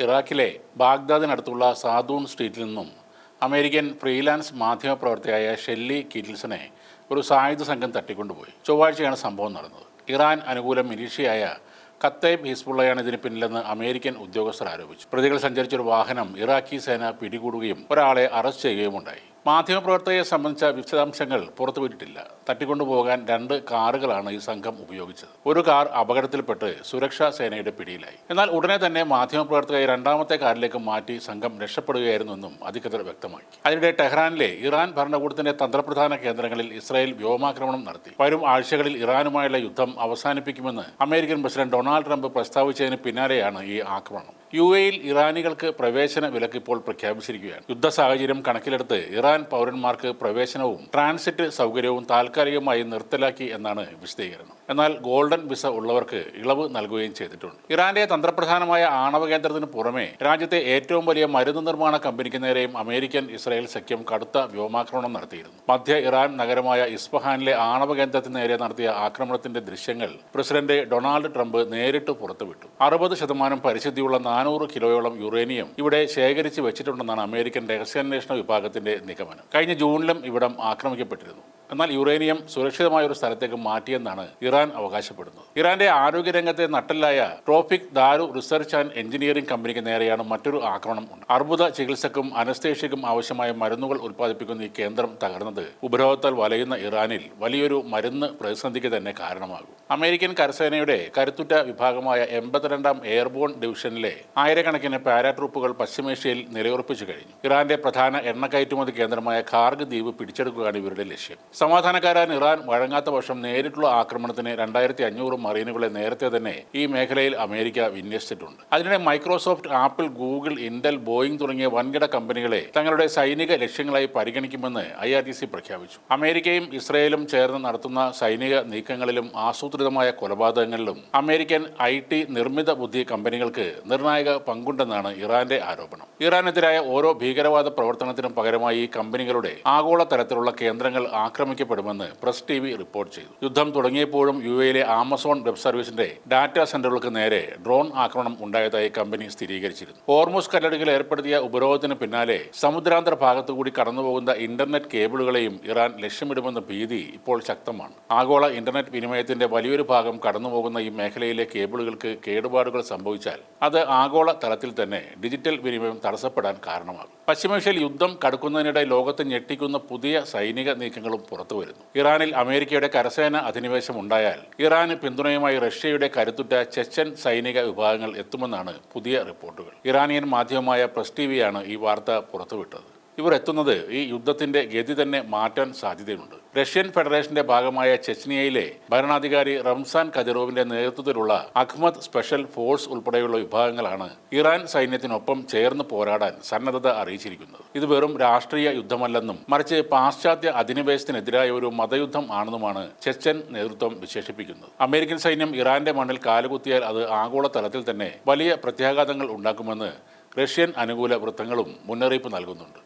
ഇറാഖിലെ ബാഗ്ദാദിനടുത്തുള്ള സാദൂൺ സ്ട്രീറ്റിൽ നിന്നും അമേരിക്കൻ ഫ്രീലാൻസ് മാധ്യമപ്രവർത്തകയായ ഷെല്ലി കിറ്റിൽസനെ ഒരു സായുധ സംഘം തട്ടിക്കൊണ്ടുപോയി. ചൊവ്വാഴ്ചയാണ് സംഭവം നടന്നത്. ഇറാൻ അനുകൂല മിലീഷ്യയായ കത്തൈബ് ഹിസ്ബുള്ളയാണ് ഇതിന് പിന്നിലെന്ന് അമേരിക്കൻ ഉദ്യോഗസ്ഥർ ആരോപിച്ചു. പ്രതികൾ സഞ്ചരിച്ചൊരു വാഹനം ഇറാഖി സേന പിടികൂടുകയും ഒരാളെ അറസ്റ്റ് ചെയ്യുകയുമുണ്ടായി. മാധ്യമപ്രവർത്തകയെ സംബന്ധിച്ച വിശദാംശങ്ങൾ പുറത്തുവിട്ടിട്ടില്ല. തട്ടിക്കൊണ്ടുപോകാൻ 2 കാറുകളാണ് ഈ സംഘം ഉപയോഗിച്ചത്. ഒരു കാർ അപകടത്തിൽപ്പെട്ട് സുരക്ഷാ സേനയുടെ പിടിയിലായി. എന്നാൽ ഉടനെ തന്നെ മാധ്യമപ്രവർത്തകയെ 2ാമത്തെ കാറിലേക്ക് മാറ്റി സംഘം രക്ഷപ്പെടുകയായിരുന്നെന്നും അധികൃതർ വ്യക്തമാക്കി. അതിനിടെ ടെഹ്റാനിലെ ഇറാൻ ഭരണകൂടത്തിന്റെ തന്ത്രപ്രധാന കേന്ദ്രങ്ങളിൽ ഇസ്രായേൽ വ്യോമാക്രമണം നടത്തി. വരും ആഴ്ചകളിൽ ഇറാനുമായുള്ള യുദ്ധം അവസാനിപ്പിക്കുമെന്ന് അമേരിക്കൻ പ്രസിഡന്റ് ഡൊണാൾഡ് ട്രംപ് പ്രസ്താവിച്ചതിന് പിന്നാലെയാണ് ഈ ആക്രമണം. UAEയിൽ ഇറാനികൾക്ക് പ്രവേശന വിലക്ക് ഇപ്പോൾ പ്രഖ്യാപിച്ചിരിക്കുകയാണ്. യുദ്ധ സാഹചര്യം കണക്കിലെടുത്ത് ഇറാൻ പൗരന്മാർക്ക് പ്രവേശനവും ട്രാൻസിറ്റ് സൗകര്യവും താൽക്കാലികമായി നിർത്തലാക്കി എന്നാണ് വിശദീകരണം. എന്നാൽ ഗോൾഡൻ വിസ ഉള്ളവർക്ക് ഇളവ് നൽകുകയും ചെയ്തിട്ടുണ്ട്. ഇറാന്റെ തന്ത്രപ്രധാനമായ ആണവ കേന്ദ്രത്തിന് പുറമെ രാജ്യത്തെ ഏറ്റവും വലിയ മരുന്ന് നിർമ്മാണ കമ്പനിക്ക് നേരെയും അമേരിക്കൻ ഇസ്രായേൽ സഖ്യം കടുത്ത വ്യോമാക്രമണം നടത്തിയിരുന്നു. മധ്യ ഇറാൻ നഗരമായ ഇസ്ഫഹാനിലെ ആണവ കേന്ദ്രത്തിന് നേരെ നടത്തിയ ആക്രമണത്തിന്റെ ദൃശ്യങ്ങൾ പ്രസിഡന്റ് ഡൊണാൾഡ് ട്രംപ് നേരിട്ട് പുറത്തുവിട്ടു. 60% പരിശുദ്ധിയുള്ള 400 കിലോയോളം യുറേനിയം ഇവിടെ ശേഖരിച്ച് വെച്ചിട്ടുണ്ടെന്നാണ് അമേരിക്കൻ രഹസ്യാന്വേഷണ വിഭാഗത്തിന്റെ നിഗമനം. കഴിഞ്ഞ ജൂണിലും ഇവിടം ആക്രമിക്കപ്പെട്ടിരുന്നു. എന്നാൽ യുറേനിയം സുരക്ഷിതമായ ഒരു സ്ഥലത്തേക്ക് മാറ്റിയെന്നാണ് ഇറാൻ അവകാശപ്പെടുന്നത്. ഇറാന്റെ ആരോഗ്യരംഗത്തെ നട്ടെല്ലായ ട്രോപിക് ദാരു റിസർച്ച് ആൻഡ് എഞ്ചിനീയറിംഗ് കമ്പനിക്ക് നേരെയാണ് മറ്റൊരു ആക്രമണം ഉണ്ടായത്. അർബുദ ചികിത്സക്കും അനസ്തേഷ്യക്കും ആവശ്യമായ മരുന്നുകൾ ഉൽപ്പാദിപ്പിക്കുന്ന ഈ കേന്ദ്രം തകർന്നത് ഉപരോധത്താൽ വലയുന്ന ഇറാനിൽ വലിയൊരു മരുന്ന് പ്രതിസന്ധിക്ക് തന്നെ കാരണമാകും. അമേരിക്കൻ കരസേനയുടെ കരുത്തുറ്റ വിഭാഗമായ 82ാം എയർബോൺ ഡിവിഷനിലെ ആയിരക്കണക്കിന് പാരാട്രൂപ്പുകൾ പശ്ചിമേഷ്യയിൽ നിലയുറപ്പിച്ചു കഴിഞ്ഞു. ഇറാന്റെ പ്രധാന എണ്ണ കയറ്റുമതി കേന്ദ്രമായ ഖാർഗ് ദ്വീപ് പിടിച്ചെടുക്കുകയാണ് ഇവരുടെ ലക്ഷ്യം. സമാധാനക്കാരൻ ഇറാൻ വഴങ്ങാത്ത പക്ഷം നേരിട്ടുള്ള ആക്രമണത്തിന് 2500 മറീനുകളെ നേരത്തെ തന്നെ ഈ മേഖലയിൽ അമേരിക്ക വിന്യസിച്ചിട്ടുണ്ട്. അതിനിടെ Microsoft, apple, Google, Intel, Boeing തുടങ്ങിയ വൻകിട കമ്പനികളെ തങ്ങളുടെ സൈനിക ലക്ഷ്യങ്ങളായി പരിഗണിക്കുമെന്ന് IRGC പ്രഖ്യാപിച്ചു. അമേരിക്കയും ഇസ്രയേലും ചേർന്ന് നടത്തുന്ന സൈനിക നീക്കങ്ങളിലും ആസൂത്രിതമായ കൊലപാതകങ്ങളിലും അമേരിക്കൻ IT നിർമ്മിത ബുദ്ധി കമ്പനികൾക്ക് നിർണായക പങ്കുണ്ടെന്നാണ് ഇറാന്റെ ആരോപണം. ഇറാനെതിരായ ഓരോ ഭീകരവാദ പ്രവർത്തനത്തിനും പകരമായി ഈ കമ്പനികളുടെ ആഗോള തലത്തിലുള്ള കേന്ദ്രങ്ങൾ ആക്രമിക്കപ്പെടുമെന്ന് പ്രസ് TV റിപ്പോർട്ട് ചെയ്തു. യുദ്ധം തുടങ്ങിയപ്പോഴും UAEയിലെ ആമസോൺ വെബ് സർവീസിന്റെ ഡാറ്റാ സെന്ററുകൾക്ക് നേരെ ഡ്രോൺ ആക്രമണം ഉണ്ടായതായി കമ്പനി സ്ഥിരീകരിച്ചിരുന്നു. ഹോർമുസ് കടലിടുക്കിൽ ഏർപ്പെടുത്തിയ ഉപരോധത്തിന് പിന്നാലെ സമുദ്രാന്തര ഭാഗത്തുകൂടി കടന്നുപോകുന്ന ഇന്റർനെറ്റ് കേബിളുകളെയും ഇറാൻ ലക്ഷ്യമിടുമെന്ന ഭീതി ഇപ്പോൾ ശക്തമാണ്. ആഗോള ഇന്റർനെറ്റ് വിനിമയത്തിന്റെ വലിയൊരു ഭാഗം കടന്നുപോകുന്ന ഈ മേഖലയിലെ കേബിളുകൾക്ക് കേടുപാടുകൾ സംഭവിച്ചാൽ അത് ആഗോള തലത്തിൽ തന്നെ ഡിജിറ്റൽ വിനിമയം തടസ്സപ്പെടാൻ കാരണമാകും. പശ്ചിമേഷ്യയിൽ യുദ്ധം കടുക്കുന്നതിനിടെ ലോകത്തെ ഞെട്ടിക്കുന്ന പുതിയ സൈനിക നീക്കങ്ങളും പുറത്തുവരുന്നു. ഇറാനിൽ അമേരിക്കയുടെ കരസേന അധിനിവേശം ഉണ്ടായാൽ ഇറാന് പിന്തുണയുമായി റഷ്യയുടെ കരുത്തുറ്റ ചെച്ചൻ സൈനിക വിഭാഗങ്ങൾ എത്തുമെന്നാണ് പുതിയ റിപ്പോർട്ടുകൾ. ഇറാനിയൻ മാധ്യമമായ പ്രസ് TVയാണ് ഈ വാർത്ത പുറത്തുവിട്ടത്. ഇവർ എത്തുന്നത് ഈ യുദ്ധത്തിന്റെ ഗതി തന്നെ മാറ്റാൻ സാധ്യതയുണ്ട്. റഷ്യൻ ഫെഡറേഷന്റെ ഭാഗമായ ചെച്നിയയിലെ ഭരണാധികാരി റംസാൻ കദിറോവിന്റെ നേതൃത്വത്തിലുള്ള അഹ്മദ് സ്പെഷ്യൽ ഫോഴ്സ് ഉൾപ്പെടെയുള്ള വിഭാഗങ്ങളാണ് ഇറാൻ സൈന്യത്തിനൊപ്പം ചേർന്ന് പോരാടാൻ സന്നദ്ധത അറിയിച്ചിരിക്കുന്നത്. ഇത് വെറും രാഷ്ട്രീയ യുദ്ധമല്ലെന്നും മറിച്ച് പാശ്ചാത്യ അധിനിവേശത്തിനെതിരായ ഒരു മതയുദ്ധം ആണെന്നുമാണ് ചെച്ചൻ നേതൃത്വം വിശേഷിപ്പിക്കുന്നത്. അമേരിക്കൻ സൈന്യം ഇറാന്റെ മണ്ണിൽ കാലുകുത്തിയാൽ അത് ആഗോള തലത്തിൽ തന്നെ വലിയ പ്രത്യാഘാതങ്ങൾ ഉണ്ടാക്കുമെന്ന് റഷ്യൻ അനുകൂല വൃത്തങ്ങളും മുന്നറിയിപ്പ് നൽകുന്നുണ്ട്.